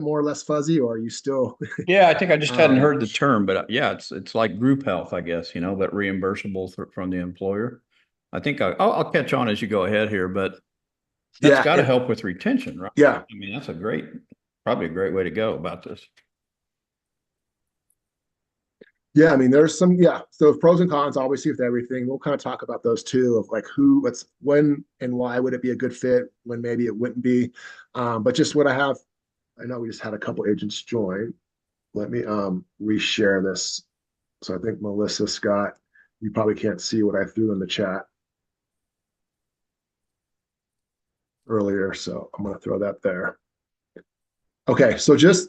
more or less fuzzy, or are you still Yeah, I think I just hadn't um heard the term, but yeah, it's like group health, I guess, but reimbursable from the employer. I think I'll catch on as you go ahead here, but that's yeah, got to help with retention, right? yeah. I mean, probably a great way to go about this. Yeah, I mean, there's some, yeah. So pros and cons, obviously, with everything. We'll kind of talk about those too, of like who, what's, when, and why would it be a good fit, when maybe it wouldn't be. But just what I have, I know we just had a couple agents join. Let me reshare this. So I think Melissa Scott, you probably can't see what I threw in the chat earlier, so I'm going to throw that there. Okay, so just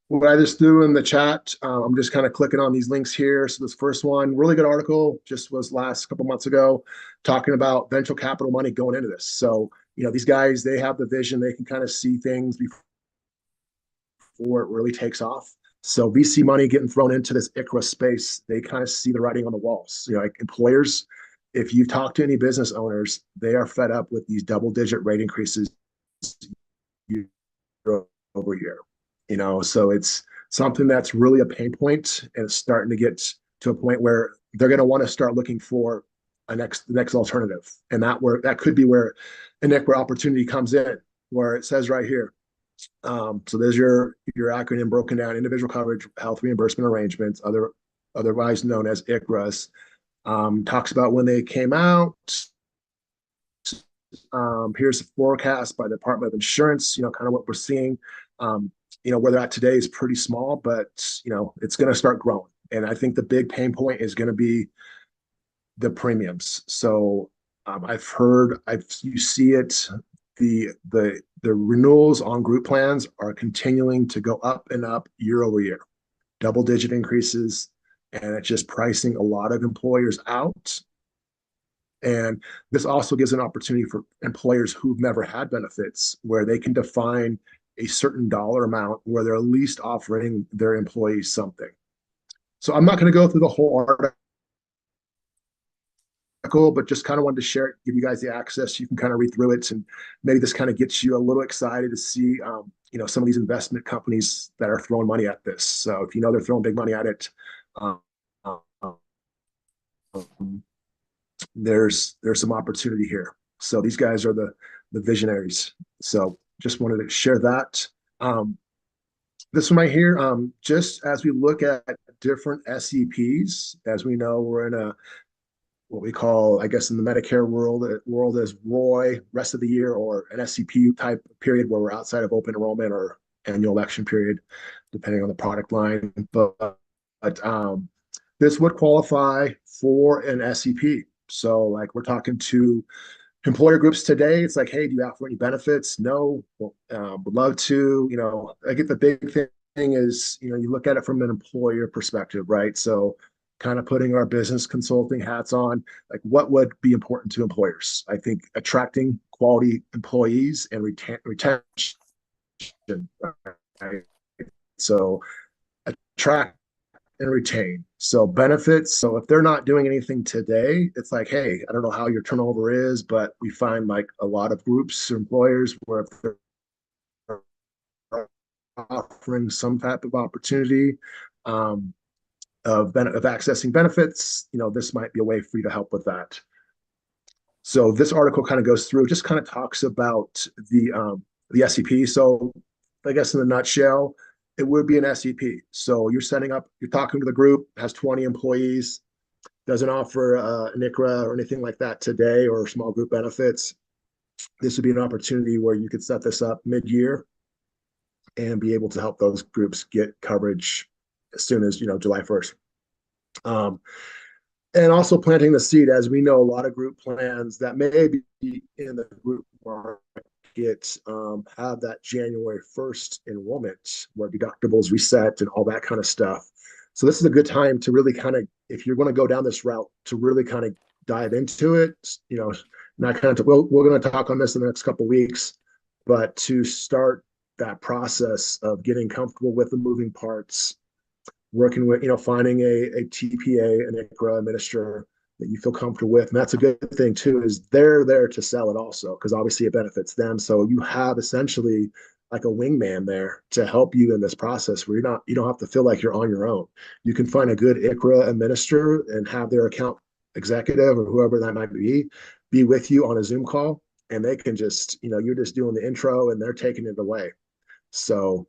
what I just threw in the chat, I'm just kind of clicking on these links here. So this first one, really good article, just was last couple months ago, talking about venture capital money going into this. So these guys, they have the vision, they can kind of see things before it really takes off. So VC money getting thrown into this ICRA space, they kind of see the writing on the walls. Like employers, if you talk to any business owners, they are fed up with these double-digit rate increases year over year. So it's something that's really a pain point, and it's starting to get to a point where they're going to want to start looking for the next alternative, and that could be where an ICRA opportunity comes in, where it says right here. So there's your acronym broken down: individual coverage, health reimbursement arrangements, otherwise known as ICRAs. Talks about when they came out. Here's the forecast by the Department of Insurance. Kind of what we're seeing. Where they're at today is pretty small, but it's going to start growing. And I think the big pain point is going to be the premiums. So you see it. The renewals on group plans are continuing to go up and up year over year, double-digit increases, and it's just pricing a lot of employers out. And this also gives an opportunity for employers who've never had benefits, where they can define a certain dollar amount where they're at least offering their employees something. So I'm not going to go through the whole article, but just kind of wanted to share it, give you guys the access. You can kind of read through it, and maybe this kind of gets you a little excited to see, some of these investment companies that are throwing money at this. So if they're throwing big money at it, um, there's some opportunity here. So these guys are the visionaries. So just wanted to share that. This one right here, just as we look at different SEPs, as we know, we're in what we call, I guess, in the Medicare world as ROI, rest of the year, or an SEP type period where we're outside of open enrollment or annual election period, depending on the product line. But this would qualify for an SEP. So, like, we're talking to employer groups today. It's like, hey, do you offer any benefits? No. Well, would love to. I get the big thing is, you look at it from an employer perspective, right? So, kind of putting our business consulting hats on, like, what would be important to employers? I think attracting quality employees and retention. Right? So, attract and retain. So benefits. So if they're not doing anything today, it's like, hey, I don't know how your turnover is, but we find like a lot of groups, employers, where if they're offering some type of opportunity of accessing benefits, this might be a way for you to help with that. So this article kind of goes through, just kind of talks about the SEP. So I guess in a nutshell, it would be an SEP. So you're talking to the group, has 20 employees, doesn't offer an ICRA or anything like that today, or small group benefits. This would be an opportunity where you could set this up mid-year and be able to help those groups get coverage as soon as July 1st. And also planting the seed, as we know, a lot of group plans that may be in the group market have that January 1st enrollment where deductibles reset and all that kind of stuff. So this is a good time to really kind of, if you're going to go down this route, to really kind of dive into it. Not kind of, we're going to talk on this in the next couple of weeks, but to start that process of getting comfortable with the moving parts, working with, finding a TPA, an ICRA administrator that you feel comfortable with. And that's a good thing too, is they're there to sell it also, because obviously it benefits them. So you have essentially like a wingman there to help you in this process where you don't have to feel like you're on your own. You can find a good ICRA administrator and have their account executive or whoever that might be with you on a Zoom call, and they can just, you're just doing the intro and they're taking it away. So,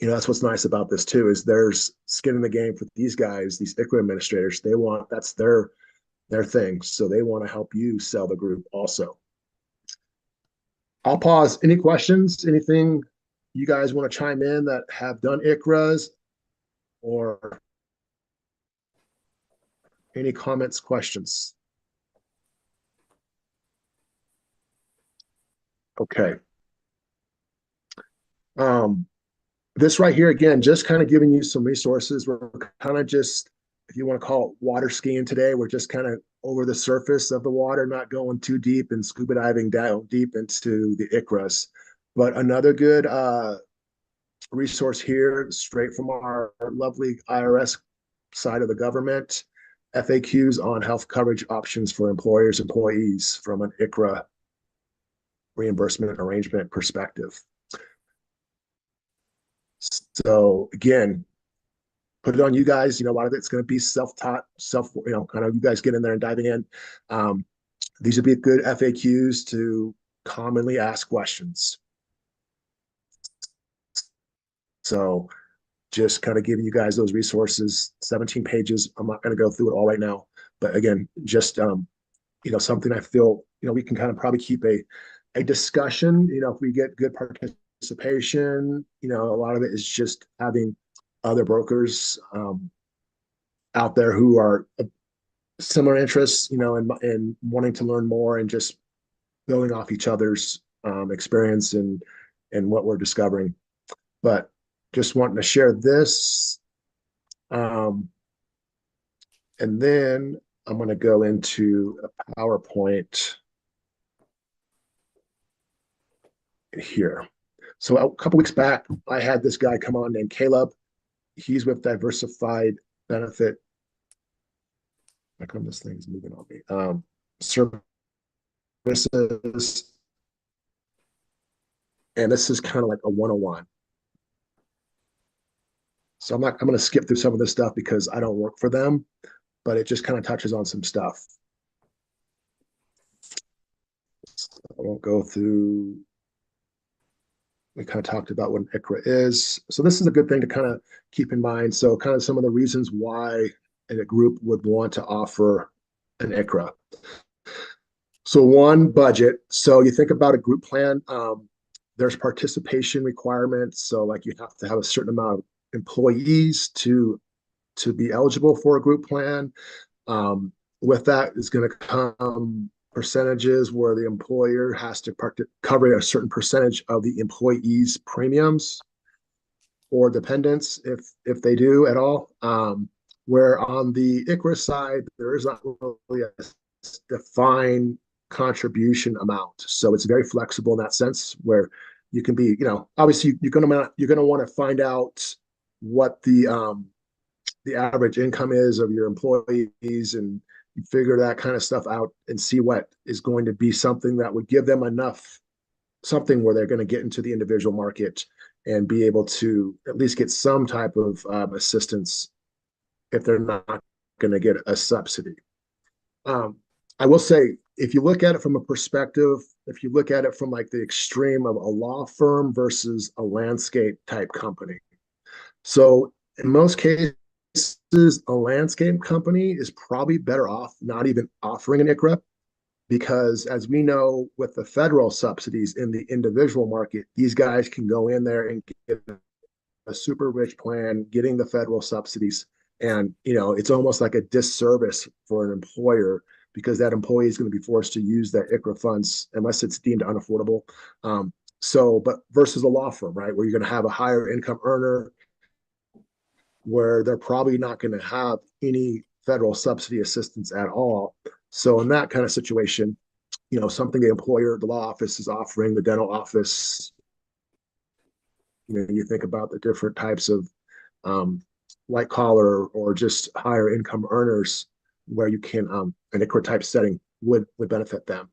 that's what's nice about this too, is there's skin in the game for these guys, these ICRA administrators. That's their thing. So they want to help you sell the group also. I'll pause. Any questions? Anything you guys want to chime in that have done ICRAs, or any comments, questions? Okay. This right here, again, just kind of giving you some resources. We're kind of just, if you want to call it water skiing today, we're just kind of over the surface of the water, not going too deep and scuba diving down deep into the ICRAs. But another good resource here, straight from our lovely IRS side of the government, FAQs on health coverage options for employers, employees from an ICRA reimbursement arrangement perspective. So again, put it on you guys. A lot of it's going to be self-taught, kind of you guys get in there and diving in. These would be good FAQs to commonly asked questions. So just kind of giving you guys those resources, 17 pages. I'm not going to go through it all right now, but again, just, something I feel, we can kind of probably keep a discussion, if we get good participation, a lot of it is just having other brokers out there who are similar interests, and wanting to learn more and just building off each other's experience and what we're discovering. But just wanting to share this. And then I'm going to go into a PowerPoint here. So a couple weeks back, I had this guy come on named Caleb. He's with Diversified Benefit. How come this thing's moving on me? Services. And this is kind of like a 101. So I'm going to skip through some of this stuff because I don't work for them, but it just kind of touches on some stuff. I won't go through. We kind of talked about what an ICRA is. So this is a good thing to kind of keep in mind. So kind of some of the reasons why a group would want to offer an ICRA. So one, budget. So you think about a group plan, there's participation requirements. So like you have to have a certain amount of employees to be eligible for a group plan. With that is going to come percentages where the employer has to cover a certain percentage of the employees' premiums or dependents, if they do at all. Where on the ICRA side, there is not really a defined contribution amount. So it's very flexible in that sense, where you can be, obviously you're going to want to find out what the average income is of your employees, and you figure that kind of stuff out and see what is going to be something that would give them enough, something where they're going to get into the individual market and be able to at least get some type of assistance if they're not going to get a subsidy. I will say, if you look at it from a perspective, if you look at it from like the extreme of a law firm versus a landscape type company. So in most cases, a landscape company is probably better off not even offering an ICRA, because as we know, with the federal subsidies in the individual market, these guys can go in there and get a super rich plan, getting the federal subsidies. And, it's almost like a disservice for an employer, because that employee is going to be forced to use their ICRA funds unless it's deemed unaffordable. But versus a law firm, right, where you're going to have a higher income earner, where they're probably not going to have any federal subsidy assistance at all. So in that kind of situation, something the employer, the law office is offering, the dental office, you think about the different types of white collar or just higher income earners, where you can, an ICRA type setting would benefit them.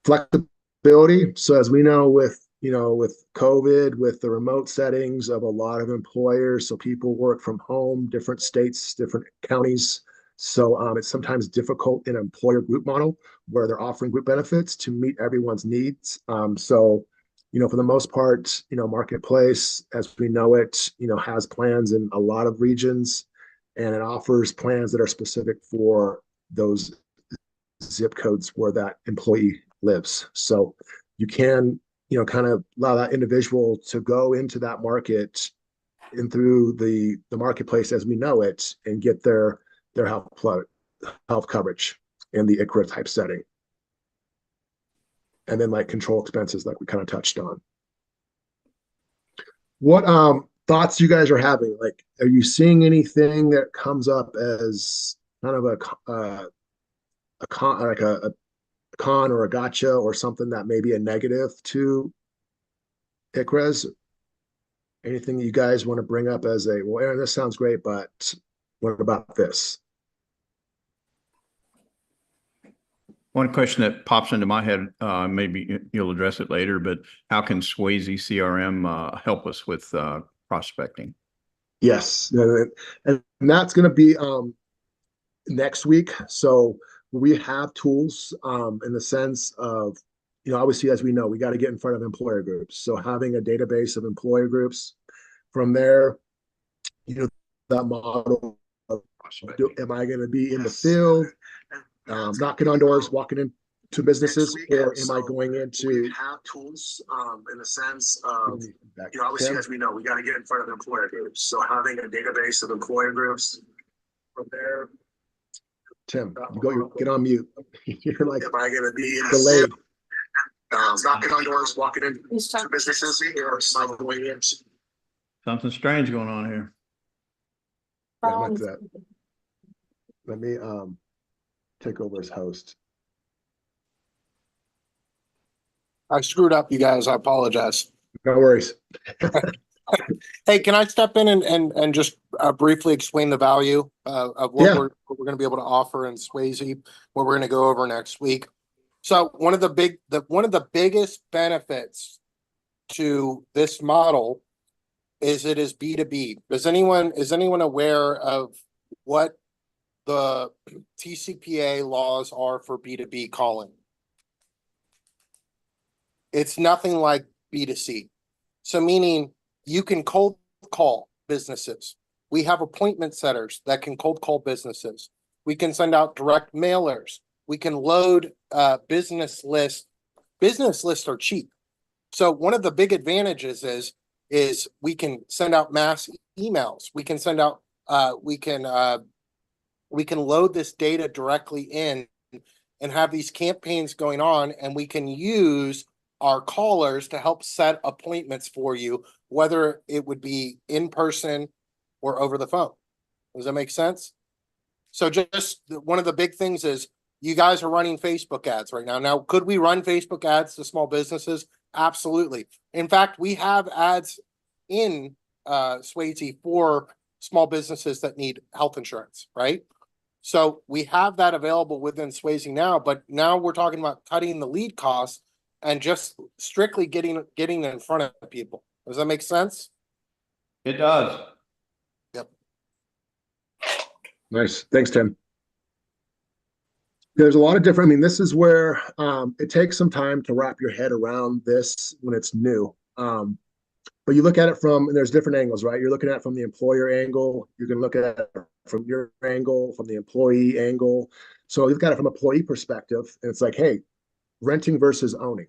Flexibility ability. So as we know with, with COVID, with the remote settings of a lot of employers, so people work from home, different states, different counties. So it's sometimes difficult in an employer group model where they're offering group benefits to meet everyone's needs. For the most part, Marketplace, as we know it, has plans in a lot of regions, and it offers plans that are specific for those zip codes where that employee lives. So you can, kind of allow that individual to go into that market and through the marketplace as we know it and get their health coverage in the ICHRA type setting. And then like control expenses like we kind of touched on. What thoughts you guys are having? Like, are you seeing anything that comes up as kind of a con, like a con or a gotcha or something that may be a negative to ICRAs? Anything you guys want to bring up as a, well, Aaron, this sounds great, but what about this? One question that pops into my head, maybe you'll address it later, but how can Swayze CRM help us with prospecting? Yes, and that's going to be next week. So we have tools in the sense of, obviously, as we know, we got to get in front of employer groups. So having a database of employer groups, from there, that model of, am I going to be in the field, knocking on doors, walking into businesses, or am I going into? We have tools in the sense of, obviously, as we know, we got to get in front of employer groups. So having a database of employer groups, from there. Tim, get on mute. You're like, am I going to be delayed? Knocking on doors, walking into businesses, or am I going into? Something strange going on here. Yeah, I'm into that. Let me take over as host. I screwed up, you guys. I apologize. No worries. Hey, can I step in and just briefly explain the value of what we're going to be able to offer in Swayze, what we're going to go over next week? So one of the biggest benefits to this model is it is B2B. Is anyone aware of what the TCPA laws are for B2B calling? It's nothing like B2C. So meaning you can cold call businesses. We have appointment setters that can cold call businesses. We can send out direct mailers. We can load business lists. Business lists are cheap. So one of the big advantages is we can send out mass emails. We can send out we can load this data directly in and have these campaigns going on, and we can use our callers to help set appointments for you, whether it would be in person or over the phone. Does that make sense? So just one of the big things is you guys are running Facebook ads right now. Now, could we run Facebook ads to small businesses? Absolutely. In fact, we have ads in Swayze for small businesses that need health insurance, right? So we have that available within Swayze now, but now we're talking about cutting the lead costs and just strictly getting in front of people. Does that make sense? It does. Yep. Nice. Thanks, Tim. There's a lot of different, this is where it takes some time to wrap your head around this when it's new. But you look at it and there's different angles, right? You're looking at it from the employer angle. You're going to look at it from your angle, from the employee angle. So you've got it from an employee perspective. And it's like, hey, renting versus owning.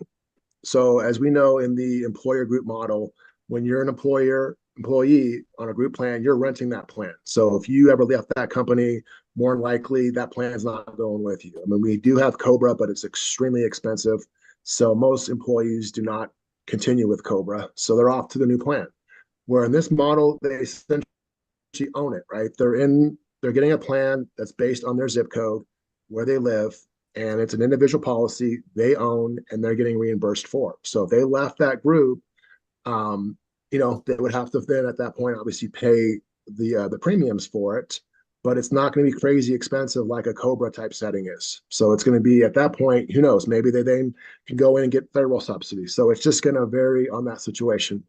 So as we know in the employer group model, when you're an employee on a group plan, you're renting that plan. So if you ever left that company, more than likely that plan is not going with you. We do have COBRA, but it's extremely expensive. So most employees do not continue with COBRA. So they're off to the new plan. Where in this model, they essentially own it, right? They're getting a plan that's based on their zip code, where they live, and it's an individual policy they own and they're getting reimbursed for. So if they left that group, they would have to then at that point obviously pay the premiums for it. but it's not going to be crazy expensive like a Cobra type setting is. So it's going to be at that point, who knows, maybe they then can go in and get federal subsidies. So it's just going to vary on that situation.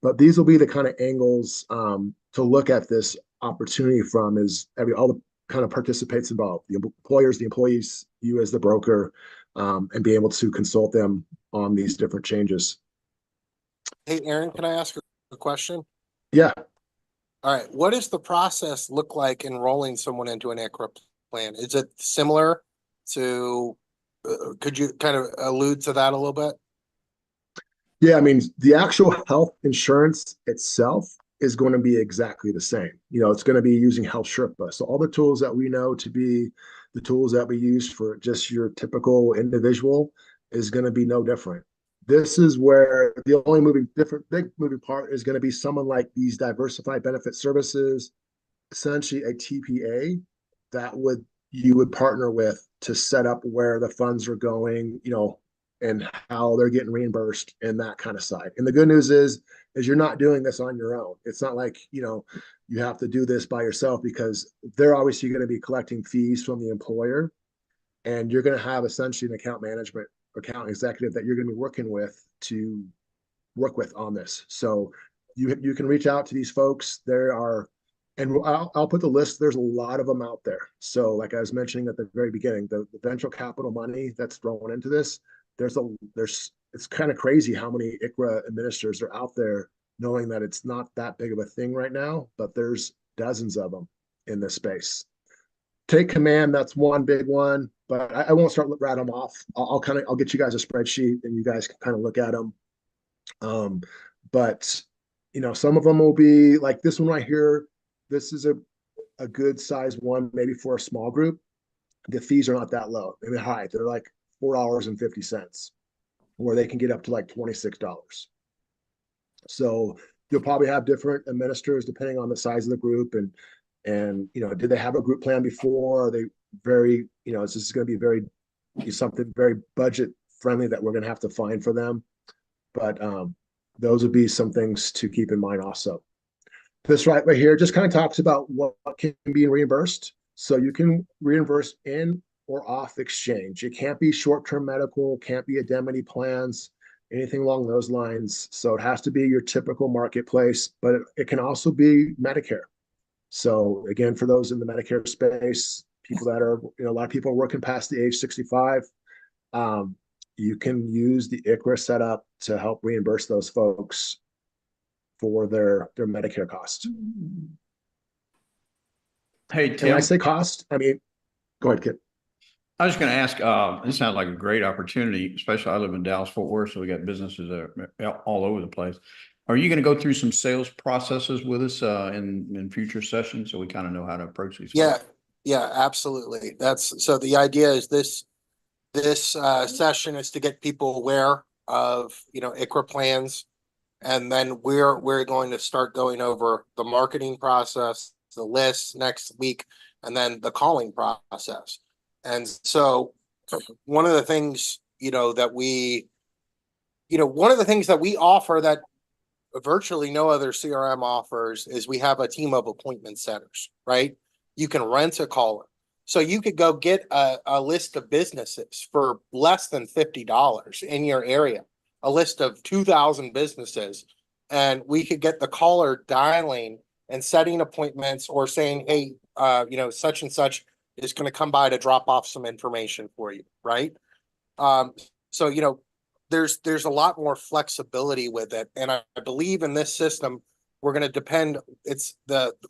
But these will be the kind of angles to look at this opportunity from is all the kind of participants involved, the employers, the employees, you as the broker, and be able to consult them on these different changes. Hey, Aaron, can I ask a question? Yeah. All right. What does the process look like enrolling someone into an ICHRA plan? Is it similar to, could you kind of allude to that a little bit? Yeah, I mean, the actual health insurance itself is going to be exactly the same. It's going to be using Health Sherpa. So all the tools that we know to be the tools that we use for just your typical individual is going to be no different. This is where the only big moving part is going to be someone like these diversified benefit services, essentially a TPA that you would partner with to set up where the funds are going, and how they're getting reimbursed and that kind of side. And the good news is you're not doing this on your own. It's not like, you have to do this by yourself, because they're obviously going to be collecting fees from the employer, and you're going to have essentially an account executive that you're going to be working with to work with on this. So you can reach out to these folks. And I'll put the list. There's a lot of them out there. So like I was mentioning at the very beginning, the venture capital money that's thrown into this, it's kind of crazy how many ICHRA administrators are out there, knowing that it's not that big of a thing right now, but there's dozens of them in this space. Take Command, that's one big one, but I won't start rattling them off. I'll get you guys a spreadsheet and you guys can kind of look at them. But some of them will be like this one right here. This is a good size one, maybe for a small group. The fees are not that low. They're high. They're like $4.50, where they can get up to like $26. So you'll probably have different administrators depending on the size of the group and did they have a group plan before? Are they very, this is going to be something very budget friendly that we're going to have to find for them. But those would be some things to keep in mind also. This right here just kind of talks about what can be reimbursed. So you can reimburse in or off exchange. It can't be short-term medical, can't be indemnity plans, anything along those lines. So it has to be your typical marketplace, but it can also be Medicare. So again, for those in the Medicare space, people that are, a lot of people are working past the age 65, you can use the ICHRA setup to help reimburse those folks for their Medicare cost. Hey, And Tim. when I say cost, I mean, go ahead, Kit. I was going to ask, this sounds like a great opportunity, especially I live in Dallas, Fort Worth, so we got businesses all over the place. Are you going to go through some sales processes with us in future sessions so we kind of know how to approach these? Yeah, absolutely. So the idea is this session is to get people aware of, ICHRA plans. And then we're going to start going over the marketing process, the list next week, and then the calling process. And so one of the things, that we offer that virtually no other CRM offers is we have a team of appointment setters, right? You can rent a caller. So you could go get a list of businesses for less than $50 in your area, a list of 2,000 businesses, and we could get the caller dialing and setting appointments or saying, hey, such and such is going to come by to drop off some information for you, right? So, there's a lot more flexibility with it. And I believe in this system, we're going to depend,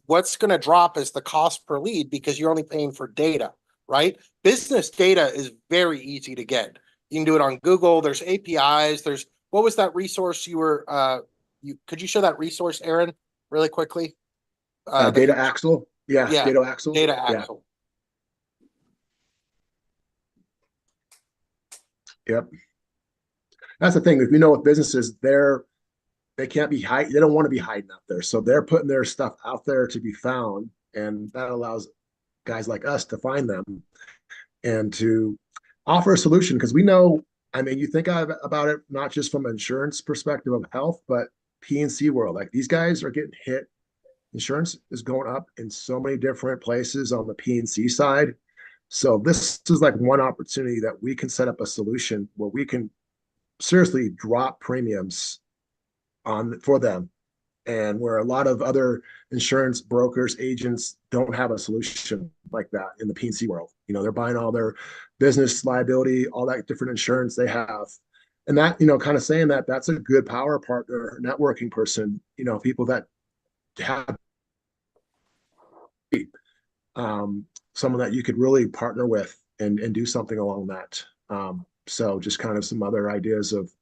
what's going to drop is the cost per lead because you're only paying for data, right? Business data is very easy to get. You can do it on Google. There's APIs. What was that resource could you show that resource, Aaron, really quickly? Data Axle. Yeah, yeah, Data Axle. Data Axle. Yep. That's the thing. If with businesses, they can't be hiding. They don't want to be hiding out there. So they're putting their stuff out there to be found. And that allows guys like us to find them and to offer a solution. Because you think about it, not just from an insurance perspective of health, but P&C world. Like these guys are getting hit, insurance is going up in so many different places on the P&C side. So this is like one opportunity that we can set up a solution where we can seriously drop premiums on for them, and where a lot of other insurance brokers, agents don't have a solution like that in the P&C world. They're buying all their business liability, all that different insurance they have. And that, kind of saying that that's a good power partner, networking person, people that have someone that you could really partner with and do something along that. So just kind of some other ideas of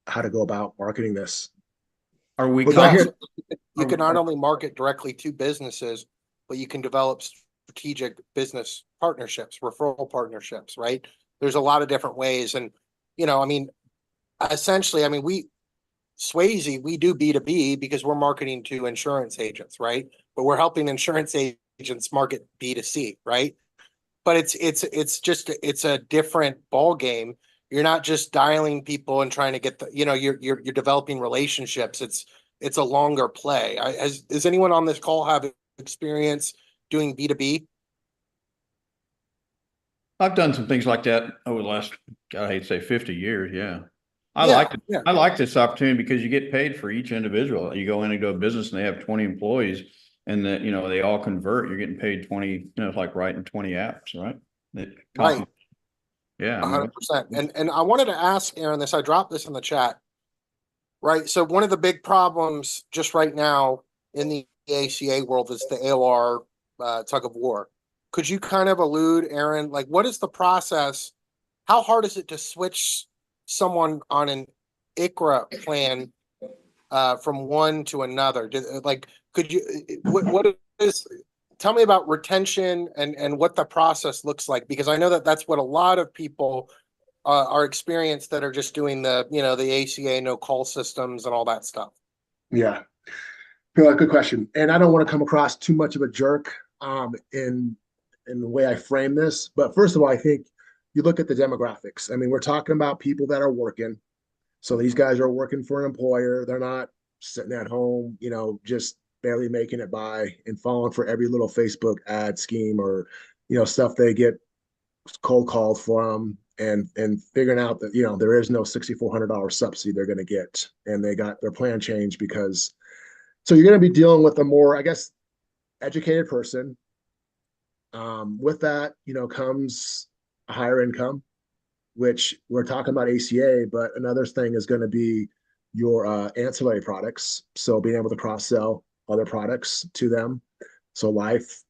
how to go about marketing this. Are we? Was I here? You can not only market directly to businesses, but you can develop strategic business partnerships, referral partnerships, right? There's a lot of different ways. And, essentially, Swayze, we do B2B because we're marketing to insurance agents, right? But we're helping insurance agents market B2C, right? But it's a different ball game. You're not just dialing people and trying to get you're developing relationships. It's a longer play. Does anyone on this call have experience doing B2B? I've done some things like that over the last, I hate to say 50 years. Yeah. I Yeah. like this opportunity because you get paid for each individual. You go in and do a business and they have 20 employees and that, they all convert, you're getting paid 20, it's like writing 20 apps, right? Right. Yeah. 100%. And I wanted to ask Aaron this, I dropped this in the chat, right? So one of the big problems just right now in the ACA world is the AOR tug of war. Could you kind of allude, Aaron, like what is the process? How hard is it to switch someone on an ICRA plan from one to another? Tell me about retention and what the process looks like, because I know that's what a lot of people are experienced that are just doing the ACA no call systems and all that stuff. Yeah, good question. And I don't want to come across too much of a jerk in the way I frame this, but first of all, I think you look at the demographics. We're talking about people that are working. So these guys are working for an employer. They're not sitting at home, just barely making it by and falling for every little Facebook ad scheme or, stuff they get cold called from and figuring out that, there is no $6,400 subsidy they're going to get. And they got their plan changed because, so you're going to be dealing with a more, I guess, educated person. With that, comes a higher income, which we're talking about ACA, but another thing is going to be your ancillary products. So being able to cross-sell other products to them. So life,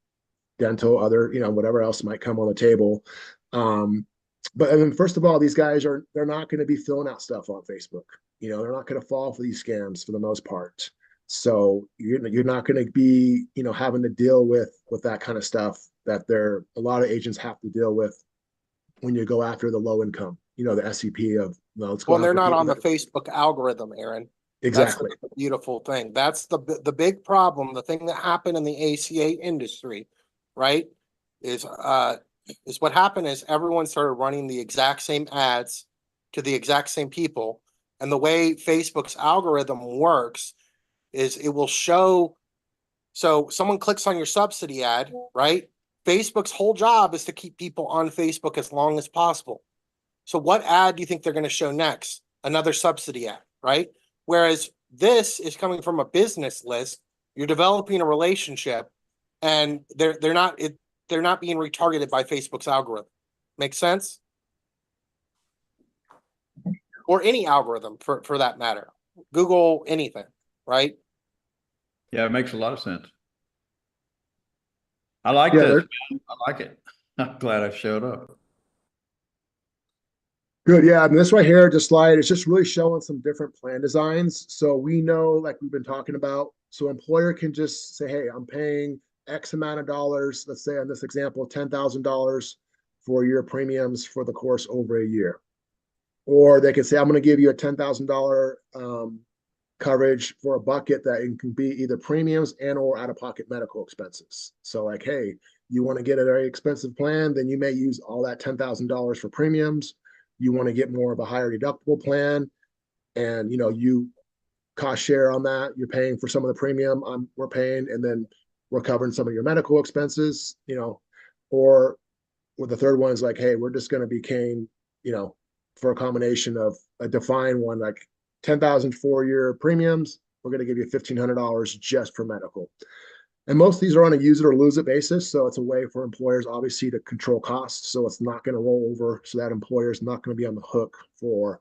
dental, other, whatever else might come on the table. But first of all, these guys they're not going to be filling out stuff on Facebook. They're not going to fall for these scams for the most part. So you're not going to be, having to deal with that kind of stuff that a lot of agents have to deal with when you go after the low income, the SEP of, let's go. Well, they're not on the Facebook algorithm, Aaron. Exactly. That's the beautiful thing. That's the big problem. The thing that happened in the ACA industry, right, is what happened is everyone started running the exact same ads to the exact same people. And the way Facebook's algorithm works is it will show, so someone clicks on your subsidy ad, right? Facebook's whole job is to keep people on Facebook as long as possible. So what ad do you think they're going to show next? Another subsidy ad, right? Whereas this is coming from a business list. You're developing a relationship, and they're not being retargeted by Facebook's algorithm. Make sense? Or any algorithm for that matter. Google anything, right? Yeah, it makes a lot of sense. I like Yeah, this. I like it. I'm glad I showed up. Good. Yeah. This right here, the slide is just really showing some different plan designs. So we know, like we've been talking about, so employer can just say, hey, I'm paying X amount of dollars. Let's say on this example, $10,000 for your premiums for the course over a year. Or they can say, I'm going to give you a $10,000 coverage for a bucket that it can be either premiums and or out-of-pocket medical expenses. So like, hey, you want to get a very expensive plan, then you may use all that $10,000 for premiums. You want to get more of a higher deductible plan, and you cost share on that. You're paying for some of the premium we're paying, and then we're covering some of your medical expenses, or the third one is like, hey, we're just going to be paying, for a combination of a defined one, like 10,000 4-year premiums. We're going to give you $1,500 just for medical. And most of these are on a use it or lose it basis. So it's a way for employers, obviously, to control costs. So it's not going to roll over. So that employer is not going to be on the hook for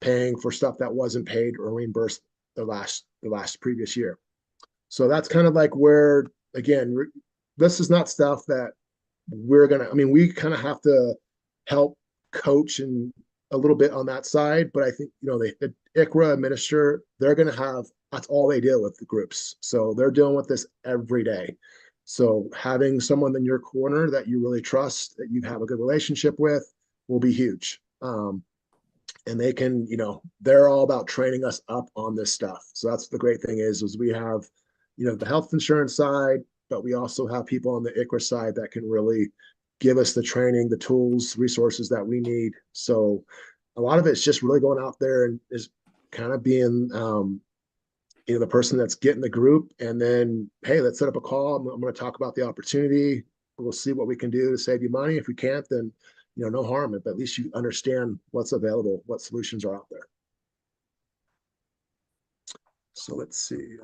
paying for stuff that wasn't paid or reimbursed the last previous year. So that's kind of like where, again, this is not stuff that we kind of have to help coach and a little bit on that side. But I think, the ICRA administrator, they're going to have, that's all they deal with, the groups. So they're dealing with this every day. So having someone in your corner that you really trust, that you have a good relationship with, will be huge. And they can, they're all about training us up on this stuff. So that's the great thing is we have, the health insurance side, but we also have people on the ICRA side that can really give us the training, the tools, resources that we need. So a lot of it's just really going out there and is kind of being, the person that's getting the group, and then, hey, let's set up a call. I'm going to talk about the opportunity. We'll see what we can do to save you money. If we can't, then, no harm, but at least you understand what's available, what solutions are out there. So let's see.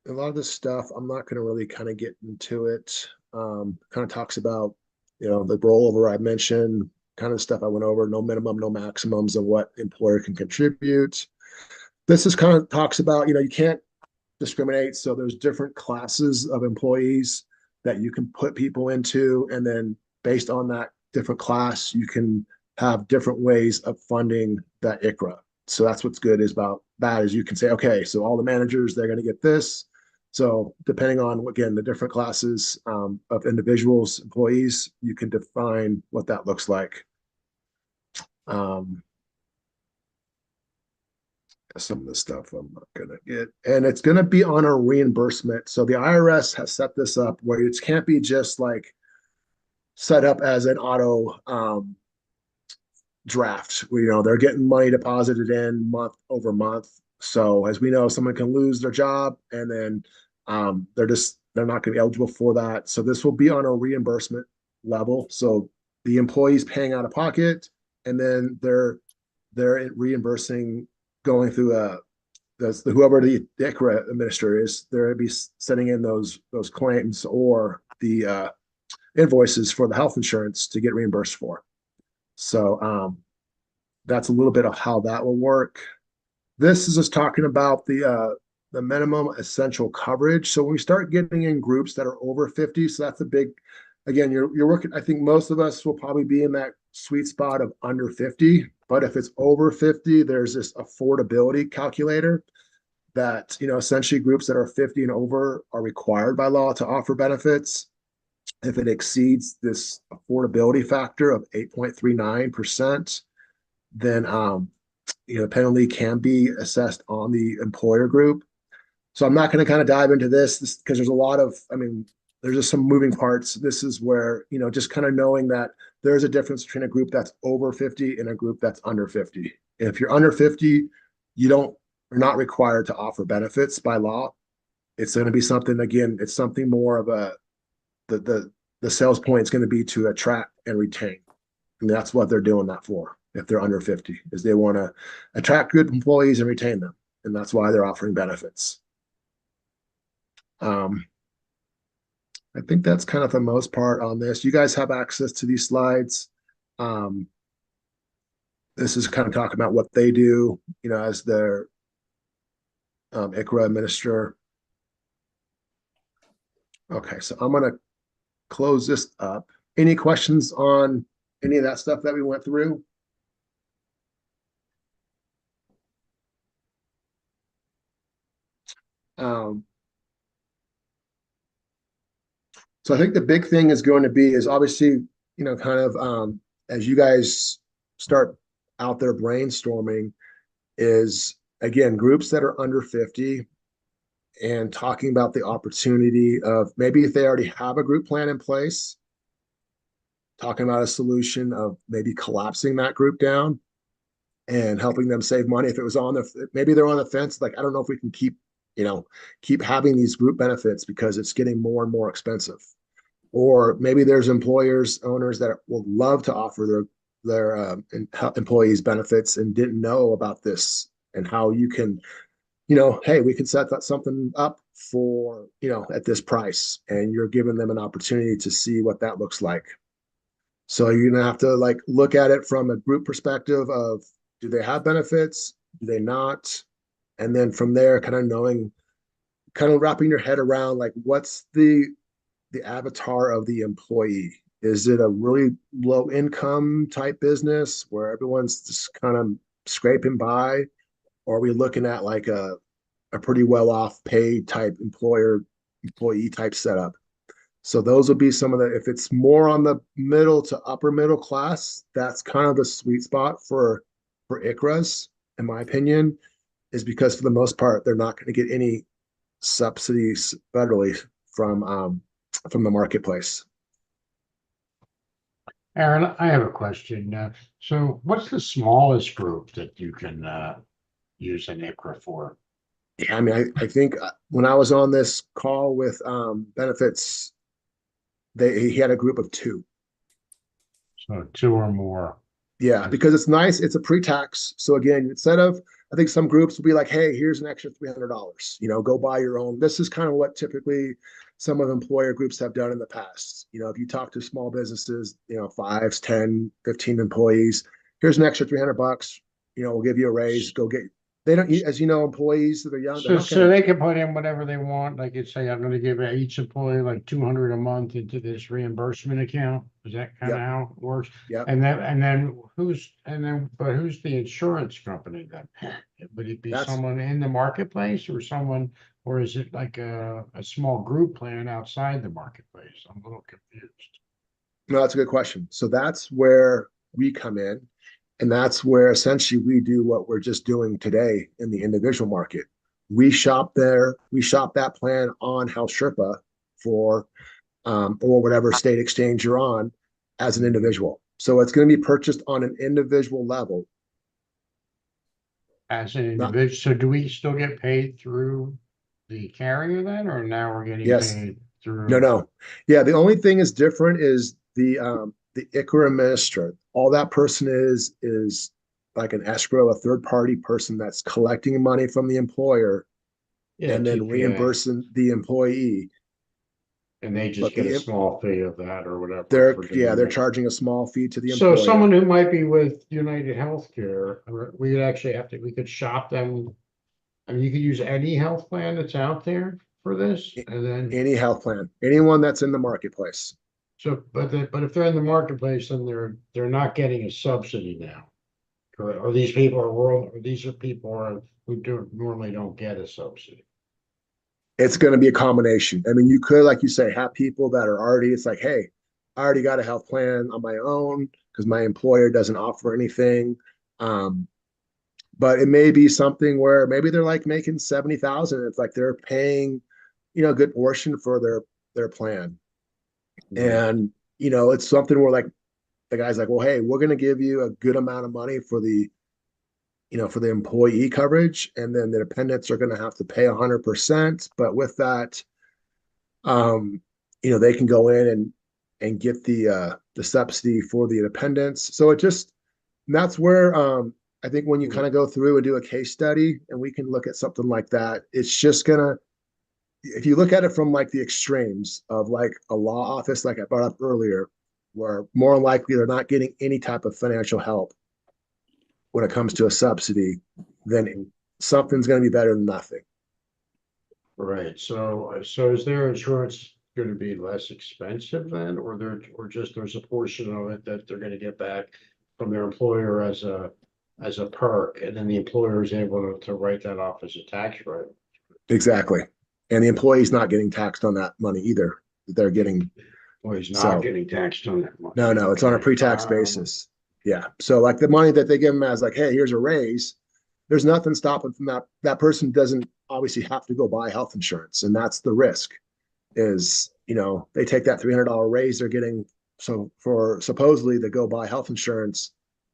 A lot of this stuff, I'm not going to really kind of get into it. Kind of talks about, the rollover I mentioned, kind of stuff I went over, no minimum, no maximums of what employer can contribute. This is kind of talks about, you can't discriminate. So there's different classes of employees that you can put people into. And then based on that different class, you can have different ways of funding that ICRA. So that's what's good is about that is you can say, okay, so all the managers, they're going to get this. So depending on, again, the different classes of individuals, employees, you can define what that looks like. Some of the stuff I'm not going to get. And it's going to be on a reimbursement. So the IRS has set this up where it can't be just like set up as an auto draft where, they're getting money deposited in month over month. So as we know, someone can lose their job and then they're not going to be eligible for that. So this will be on a reimbursement level. So the employee's paying out of pocket, and then they're reimbursing, going through whoever the ICRA administrator is, they'll be sending in those claims or the invoices for the health insurance to get reimbursed for. So that's a little bit of how that will work. This is just talking about the minimum essential coverage. So when we start getting in groups that are over 50, so that's a big, again, you're working, I think most of us will probably be in that sweet spot of under 50, but if it's over 50, there's this affordability calculator that, essentially groups that are 50 and over are required by law to offer benefits. If it exceeds this affordability factor of 8.39%, then, penalty can be assessed on the employer group. So I'm not going to kind of dive into this because there's a lot of, there's just some moving parts. This is where, just kind of knowing that there's a difference between a group that's over 50 and a group that's under 50. If you're under 50, you're not required to offer benefits by law. It's going to be something, again, it's something more of the sales point is going to be to attract and retain. And that's what they're doing that for. If they're under 50, is they want to attract good employees and retain them. And that's why they're offering benefits. I think that's kind of the most part on this. You guys have access to these slides. This is kind of talking about what they do, as their ICRA administrator. Okay, so I'm going to close this up. Any questions on any of that stuff that we went through? So I think the big thing is going to be is obviously, kind of as you guys start out there brainstorming is, again, groups that are under 50 and talking about the opportunity of maybe if they already have a group plan in place, talking about a solution of maybe collapsing that group down and helping them save money. If it was on the, maybe they're on the fence, like, I don't know if we can keep, keep having these group benefits because it's getting more and more expensive. Or maybe there's employers, owners that will love to offer their employees benefits and didn't know about this and how you can, hey, we can set that something up for, at this price, and you're giving them an opportunity to see what that looks like. So you're gonna have to like look at it from a group perspective of, do they have benefits? Do they not? And then from there, kind of knowing, kind of wrapping your head around like, what's the avatar of the employee? Is it a really low income type business where everyone's just kind of scraping by? Or are we looking at like a pretty well off paid type employee type setup? So those will be some of the, if it's more on the middle to upper middle class, that's kind of the sweet spot for ICHRAs, in my opinion, is because for the most part, they're not going to get any subsidies federally from the marketplace. Aaron, I have a question. So what's the smallest group that you can use an ICHRA for? Yeah, I mean, I think when I was on this call with benefits, he had a group of 2. So 2 or more. Yeah, because it's nice. It's a pre-tax. So again, instead of, I think some groups will be like, hey, here's an extra $300, go buy your own. This is kind of what typically some of employer groups have done in the past. If you talk to small businesses, 5, 10, 15 employees, here's an extra $300, we'll give you a raise, go get, they don't, as you know, employees that are young, they're So not gonna, they can put in whatever they want. Like you say, I'm going to give each employee like 200 a month into this reimbursement account. Is that kind of Yep. how it works? yeah, But who's the insurance company then? Would it be That's- someone in the marketplace or is it like a small group plan outside the marketplace? I'm a little confused. no, that's a good question. So that's where we come in. And that's where essentially we do what we're just doing today in the individual market. We shop that plan on House Sherpa for, or whatever state exchange you're on as an individual. So it's going to be purchased on an individual level. As an Not- individual, so do we still get paid through the carrier then, or now we're getting Yes. paid through? No. Yeah, the only thing is different is the ICHRA administrator. All that person is like an escrow, a third party person that's collecting money from the employer Yeah, and then TPA. reimbursing the employee. And they just But get a the- small fee of that or whatever. They're for doing they're that. charging a small fee to the So employer. someone who might be with United Healthcare, we would actually we could shop them. I mean, you could use any health plan that's out there for this, and then, Any health plan, anyone that's in the marketplace. but if they're in the marketplace, then they're not getting a subsidy now. Correct, or these people are people who normally don't get a subsidy. It's going to be a combination. I mean, you could, like you say, have people that are already, it's like, hey, I already got a health plan on my own because my employer doesn't offer anything. But it may be something where maybe they're like making 70,000. It's like they're paying, a good portion for their plan. And, it's something where like the guy's like, well, hey, we're going to give you a good amount of money for the employee coverage. And then the dependents are going to have to pay 100%. But with that, they can go in and get the subsidy for the dependents. So that's where, I think when you kind of go through and do a case study and we can look at something like that, it's just gonna, if you look at it from like the extremes of like a law office, like I brought up earlier, where more likely they're not getting any type of financial help when it comes to a subsidy, then something's going to be better than nothing. Right, so is their insurance gonna be less expensive then, or just there's a portion of it that they're gonna get back from their employer as a perk, and then the employer is able to write that off as a tax credit? Exactly. And the employee's not getting taxed on that money either. They're getting, Well, he's So- not getting taxed on that money. no, it's on a Okay. pre-tax basis. Yeah. So like the money that they give them as like, hey, here's a raise. There's nothing stopping from that. That person doesn't obviously have to go buy health insurance. And that's the risk is, they take that $300 raise they're getting. So for supposedly to go buy health insurance,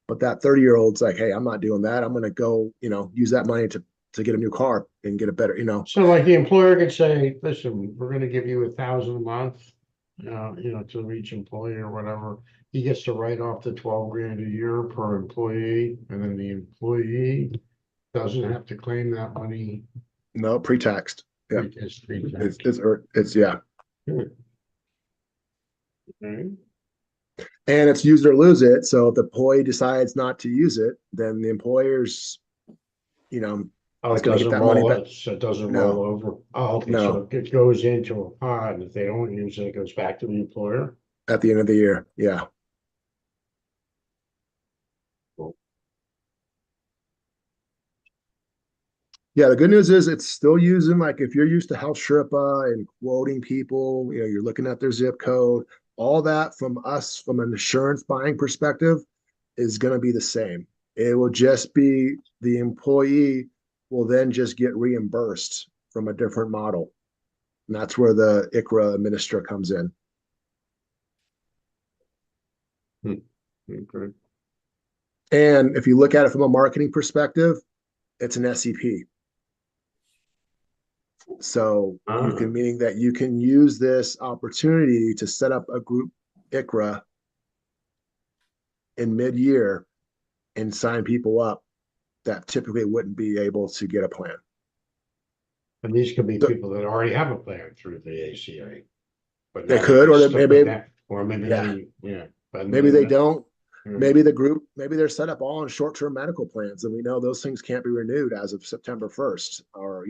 But that 30-year-old's like, hey, I'm not doing that. I'm gonna go, use that money to get a new car and get a better, So like the employer could say, listen, we're gonna give you 1,000 a month, to each employee or whatever. He gets to write off the 12 grand a year per employee, and then the employee doesn't have to claim that money. no, pre-taxed. Yeah. It's free tax. It's yeah. Okay. And it's use it or lose it. So if the employee decides not to use it, then the employer's, Oh, It's it gonna get doesn't that money roll, back. so it doesn't No. roll over. Oh, okay, No. so it goes into a pot, and if they don't use it, it goes back to the employer. at the end of the year. Yeah. Yeah, the good news is it's still using, like, if you're used to Health Sherpa and quoting people, you're looking at their zip code, all that from us, from an insurance buying perspective, is going to be the same. It will just be the employee will then just get reimbursed from a different model. And that's where the ICRA administrator comes in. Okay. And if you look at it from a marketing perspective, it's an SEP. So you can, meaning that you can use this opportunity to set up a group ICRA in mid-year and sign people up that typically wouldn't be able to get a plan. And these could be So- people that already have a plan through the ACA. But They now could, get or stuck with maybe- that, or maybe Yeah. but Maybe they don't. Mhm. Maybe the group, maybe they're set up all on short-term medical plans, and we know those things can't be renewed as of September 1st, or,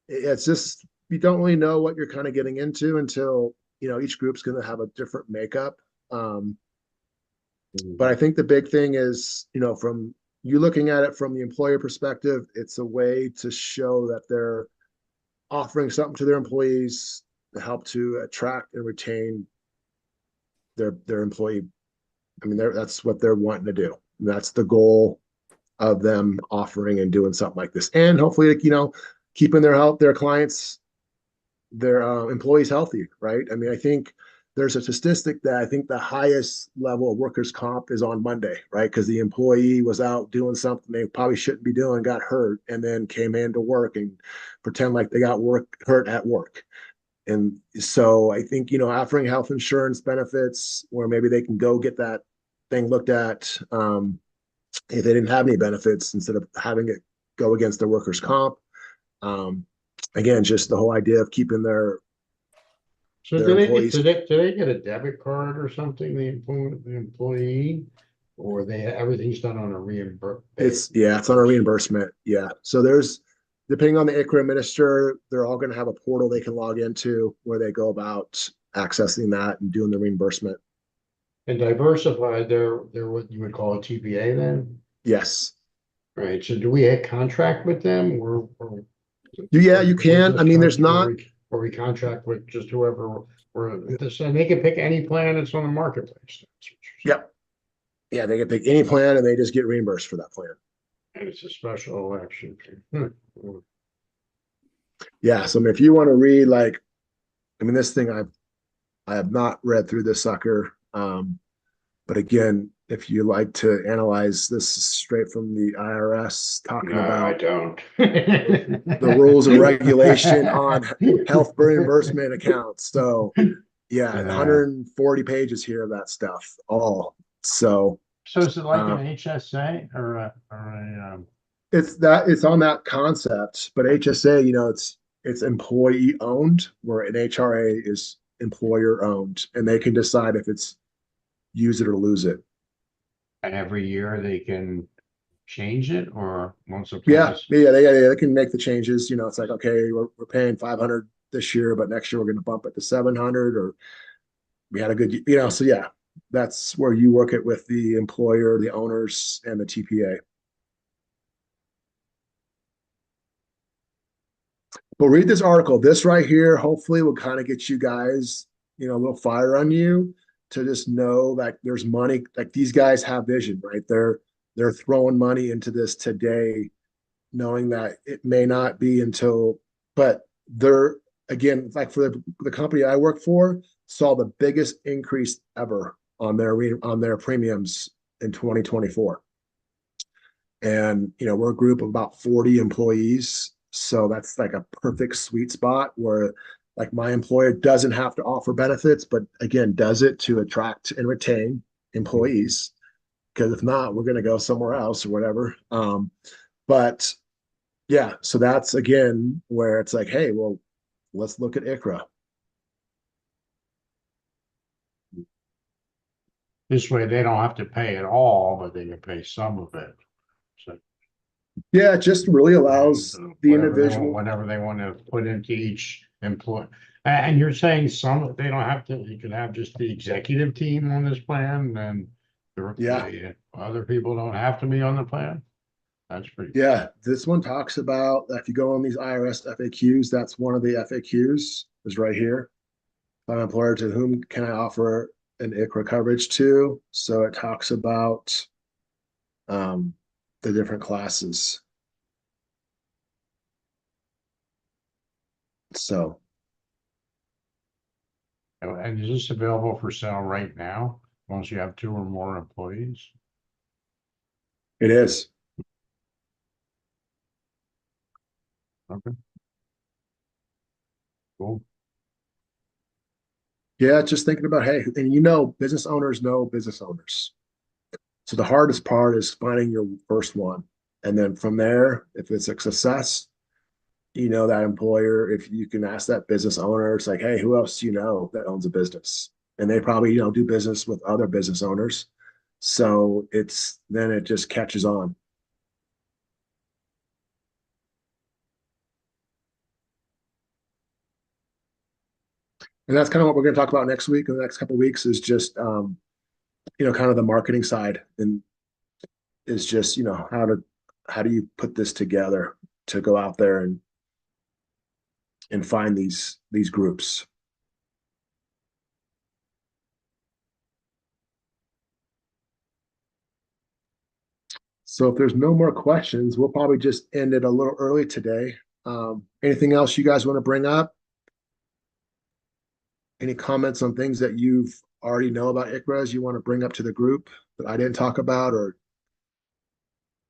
it's just, you don't really know what you're kind of getting into until, each group's going to have a different makeup. But I think the big thing is, from you looking at it from the employer perspective, it's a way to show that they're offering something to their employees to help to attract and retain their employee. I mean, that's what they're wanting to do. And that's the goal of them offering and doing something like this. And hopefully, keeping their clients, their employees healthy, right? I mean, I think there's a statistic that I think the highest level of workers' comp is on Monday, right? Because the employee was out doing something they probably shouldn't be doing, got hurt, and then came into work and pretend like they got hurt at work. And so I think, offering health insurance benefits where maybe they can go get that thing looked at if they didn't have any benefits instead of having it go against their workers' comp. Again, just the whole idea of keeping So their do they, employees- do they get a debit card or something, the employee, or everything's done on a reimbursement? it's on a reimbursement. Yeah. So depending on the ICRA administrator, they're all going to have a portal they can log into where they go about accessing that and doing the reimbursement. And Diversified, they're what you would call a TPA then? Yes. Right, so do we have contract with them or? Yeah, you can. I mean, there's not. Or we contract with just whoever, and they can pick any plan that's on the marketplace. Yep. Yeah, they can pick any plan and they just get reimbursed for that plan. And it's a special election. Yeah. So I mean, if you want to read, this thing I have not read through this sucker. But again, if you like to analyze this straight from the IRS talking No, I about don't. the rules and regulation on health reimbursement accounts. So yeah, 140 pages here of that stuff all. So is it like an HSA or a it's on that concept, but HSA, it's employee owned, where an HRA is employer owned, and they can decide if it's use it or lose it. and every year they can change it or once or Yeah, twice? they can make the changes. It's like, okay, we're paying 500 this year, but next year we're going to bump it to 700, or we had a good, so yeah, that's where you work it with the employer, the owners, and the TPA. But read this article. This right here, hopefully will kind of get you guys, a little fire on you to just know that there's money, like these guys have vision, right? They're throwing money into this today, knowing that it may not be until, but they're, again, like for the company I work for, saw the biggest increase ever on their premiums in 2024. And, you know, we're a group of about 40 employees. So that's like a perfect sweet spot where like my employer doesn't have to offer benefits, but again, does it to attract and retain employees. Because if not, we're going to go somewhere else or whatever. But yeah, so that's again where it's like, hey, well, let's look at ICRA. This way they don't have to pay it all, but they can pay some of it. So Yeah, it just really allows the whatever they want- individual. whatever they want to put into each employee. And you're saying some, they don't have to, you can have just the executive team on this plan and Yeah. the other people don't have to be on the plan? That's pretty. Yeah, this one talks about if you go on these IRS FAQs, that's one of the FAQs is right here. My employer, to whom can I offer an ICRA coverage to? So it talks about the different classes. So And is this available for sale right now, once you have 2 or more employees? it is. Okay. Cool. Yeah, just thinking about, hey, and you know, business owners know business owners. So the hardest part is finding your first one. And then from there, if it's a success, you know that employer, if you can ask that business owner, it's like, hey, who else do you know that owns a business? And they probably, you know, do business with other business owners. So it's then it just catches on. And that's kind of what we're going to talk about next week. In the next couple of weeks is just you know, kind of the marketing side, and is just, you know, how do you put this together to go out there and find these groups. So if there's no more questions, we'll probably just end it a little early today. Anything else you guys want to bring up? Any comments on things that you've already know about ICRAs you want to bring up to the group that I didn't talk about, or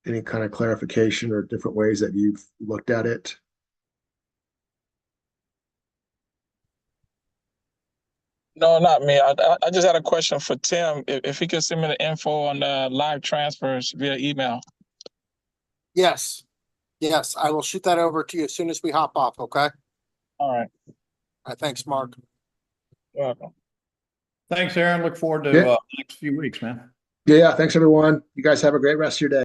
any kind of clarification or different ways that you've looked at it? No, not me. I just had a question for Tim. If he could send me the info on the live transfers via email. Yes. Yes, I will shoot that over to you as soon as we hop off, okay? All right. All right, thanks, Mark. You're welcome. Thanks, Aaron. Look forward to Yeah. the next few weeks, man. Yeah, thanks everyone. You guys have a great rest of your day.